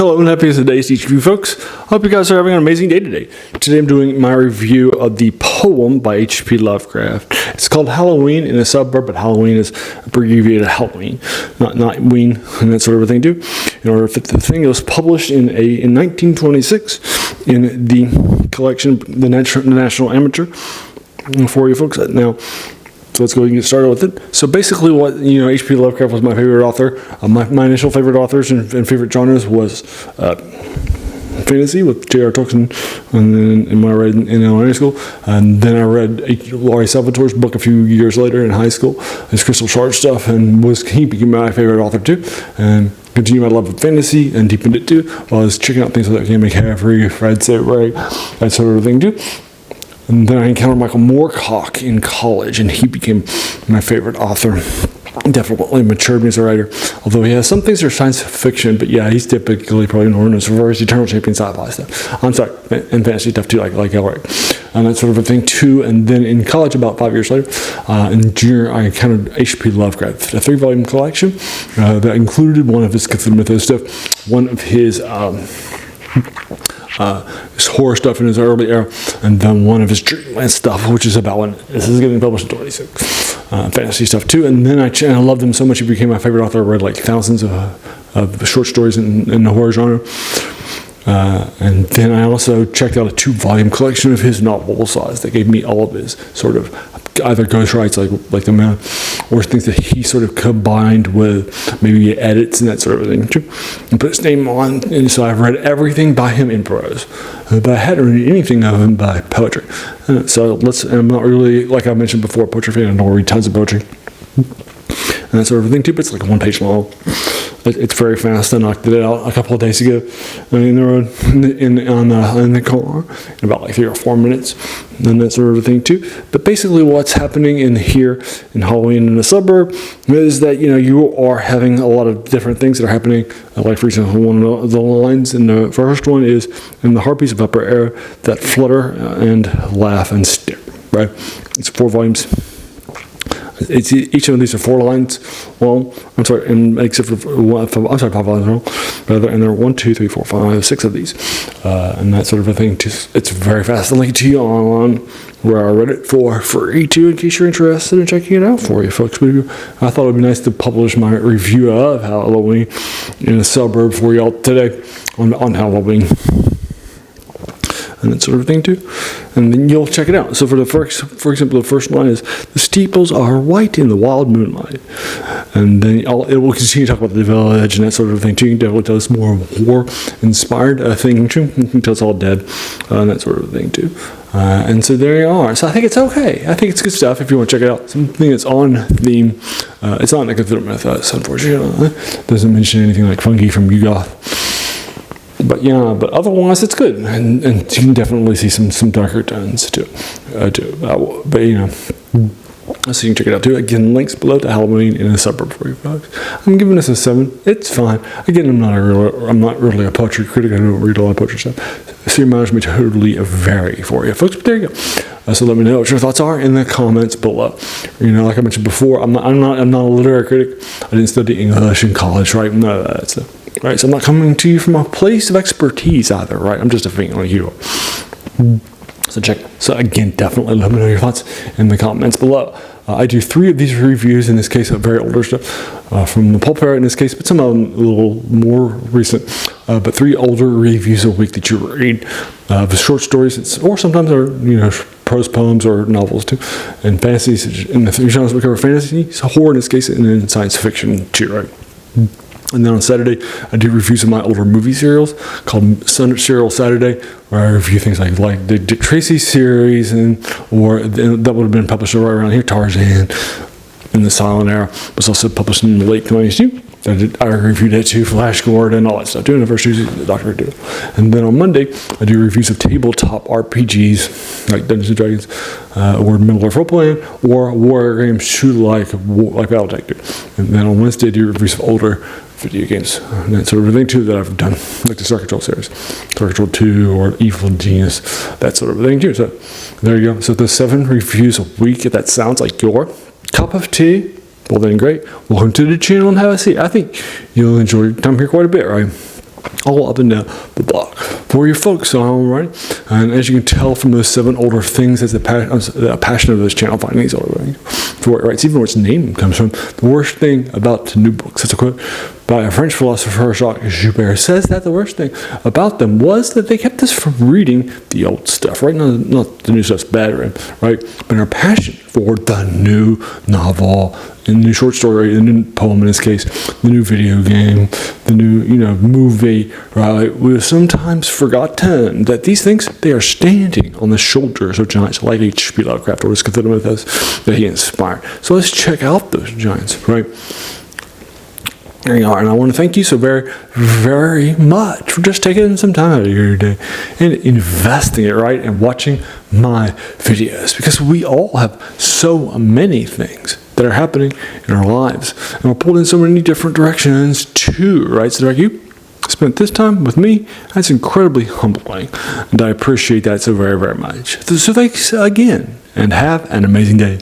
Hello and happy today's to each of you folks. Hope you guys are having an amazing day today. Today I'm doing my review of the poem by H.P. Lovecraft. It's called Halloween in a Suburb, but Halloween is abbreviated Halloween, not ween and that sort of thing too. In order to fit the thing, it was published in 1926 in the collection, the National Amateur, for you folks. Now, so let's go and get started with it. So basically what, H.P. Lovecraft was my favorite author. My initial favorite authors and favorite genres was fantasy with J.R. Tolkien, and then when I read in elementary school. And then I read Laurie Salvatore's book a few years later in high school, his Crystal Shard stuff, and he became my favorite author too. And continued my love of fantasy and deepened it too, while I was checking out things like Game McCaffrey, Fred St. Ray, that sort of thing too. And then I encountered Michael Moorcock in college, and he became my favorite author. Definitely matured me as a writer, although he has some things that are science fiction, but yeah, he's typically probably known as for his Eternal Champion sci-fi stuff. I'm sorry, and fantasy stuff too, like Elric, and that sort of a thing too. And then in college, about 5 years later, in junior, I encountered H.P. Lovecraft, a 3-volume collection that included one of his Cthulhu Mythos stuff, one of his horror stuff in his early era, and then one of his dreamland stuff, which is about when this is getting published in 26. Fantasy stuff too, and then I loved him so much he became my favorite author. I read like thousands of short stories in the horror genre. And then I also checked out a 2-volume collection of his novels that gave me all of his sort of either ghostwrites like the man, or things that he sort of combined with maybe edits and that sort of thing too, and put his name on. And so I've read everything by him in prose, but I hadn't read anything of him by poetry. So I'm not really, like I mentioned before, a poetry fan. I don't read tons of poetry and that sort of thing too, but it's like a 1-page novel. It's very fast. I knocked it out a couple of days ago in the road, in the car, in about like 3 or 4 minutes, and that sort of thing too. But basically, what's happening in Halloween in a Suburb is that you are having a lot of different things that are happening. Like for example, one of the lines in the first one is, "In the harpies of upper air that flutter and laugh and stare." Right? It's 4 volumes. Each of these are 4 lines long. I'm sorry, and except for 5 lines long. Rather, and there are 1, 2, 3, 4, 5, 6 of these, and that sort of a thing. It's very fast. I'll link it to you online where I read it for free too, in case you're interested in checking it out for you folks. But I thought it would be nice to publish my review of Halloween in a Suburb for y'all today on Halloween. And that sort of thing too, and then you'll check it out. So for example, the first line is, "The steeples are white in the wild moonlight," and then it will continue to talk about the village and that sort of thing too. You can definitely tell it's more of a war-inspired thing too. You can tell it's all dead and that sort of thing too. And so there you are. So I think it's okay. I think it's good stuff if you want to check it out. Something that's on theme. It's not like a Cthulhu Mythos, unfortunately. It doesn't mention anything like fungi from Yugoth. But yeah, but otherwise it's good, and you can definitely see some darker tones too. But so you can check it out too. Again, links below to Halloween in a Suburb for you folks. I'm giving this a 7. It's fine. Again, I'm not really a poetry critic. I don't read a lot of poetry stuff, so your mileage may totally vary for you folks. But there you go. So let me know what your thoughts are in the comments below. Like I mentioned before, I'm not a literary critic. I didn't study English in college, right? None of that stuff. Right, so I'm not coming to you from a place of expertise either, right? I'm just a fan like you are. So again, definitely let me know your thoughts in the comments below. I do 3 of these reviews, in this case, of very older stuff, from the Pulp Era in this case, but some of them a little more recent. But 3 older reviews a week that you read of short stories, or sometimes they're prose poems or novels too, and fantasies. In the 3 genres we cover: fantasy, horror in this case, and then science fiction too, right? And then on Saturday, I do reviews of my older movie serials called Serial Saturday, where I review things like the Dick Tracy series, or that would have been published right around here, Tarzan, in the silent era. It was also published in the late 90s too. I reviewed it too, Flash Gordon, all that stuff, doing the first season of Doctor Who. And then on Monday, I do reviews of tabletop RPGs, like Dungeons & Dragons, or Middle Earth Role-Playing, or war games too, like Battletech do. And then on Wednesday, I do reviews of older video games, and that sort of thing too that I've done, like the Star Control series, Star Control 2 or Evil Genius, that sort of thing too. So there you go. So the 7 reviews a week, if that sounds like your cup of tea, well then great. Welcome to the channel and have a seat. I think you'll enjoy your time here quite a bit, right? all up and down the block for your folks, all right? And as you can tell from those 7 older things, that's the passion of this channel, finding these older things. For it, right? It's even where its name comes from. The worst thing about the new books, that's a quote by a French philosopher, Jacques Joubert, says that the worst thing about them was that they kept us from reading the old stuff, right? Not the new stuff's bad, right? But our passion for the new novel, the new short story, the new poem in this case, the new video game, the new, movie, right? We have sometimes forgotten that these things, they are standing on the shoulders of giants like H.P. Lovecraft or his Cthulhu mythos that he inspired. So let's check out those giants, right? There you are, and I want to thank you so very, very much for just taking some time out of your day and investing it, right, and watching my videos, because we all have so many things that are happening in our lives, and we're pulled in so many different directions too, right? So like you spent this time with me, that's incredibly humbling, and I appreciate that so very, very much. So thanks again, and have an amazing day.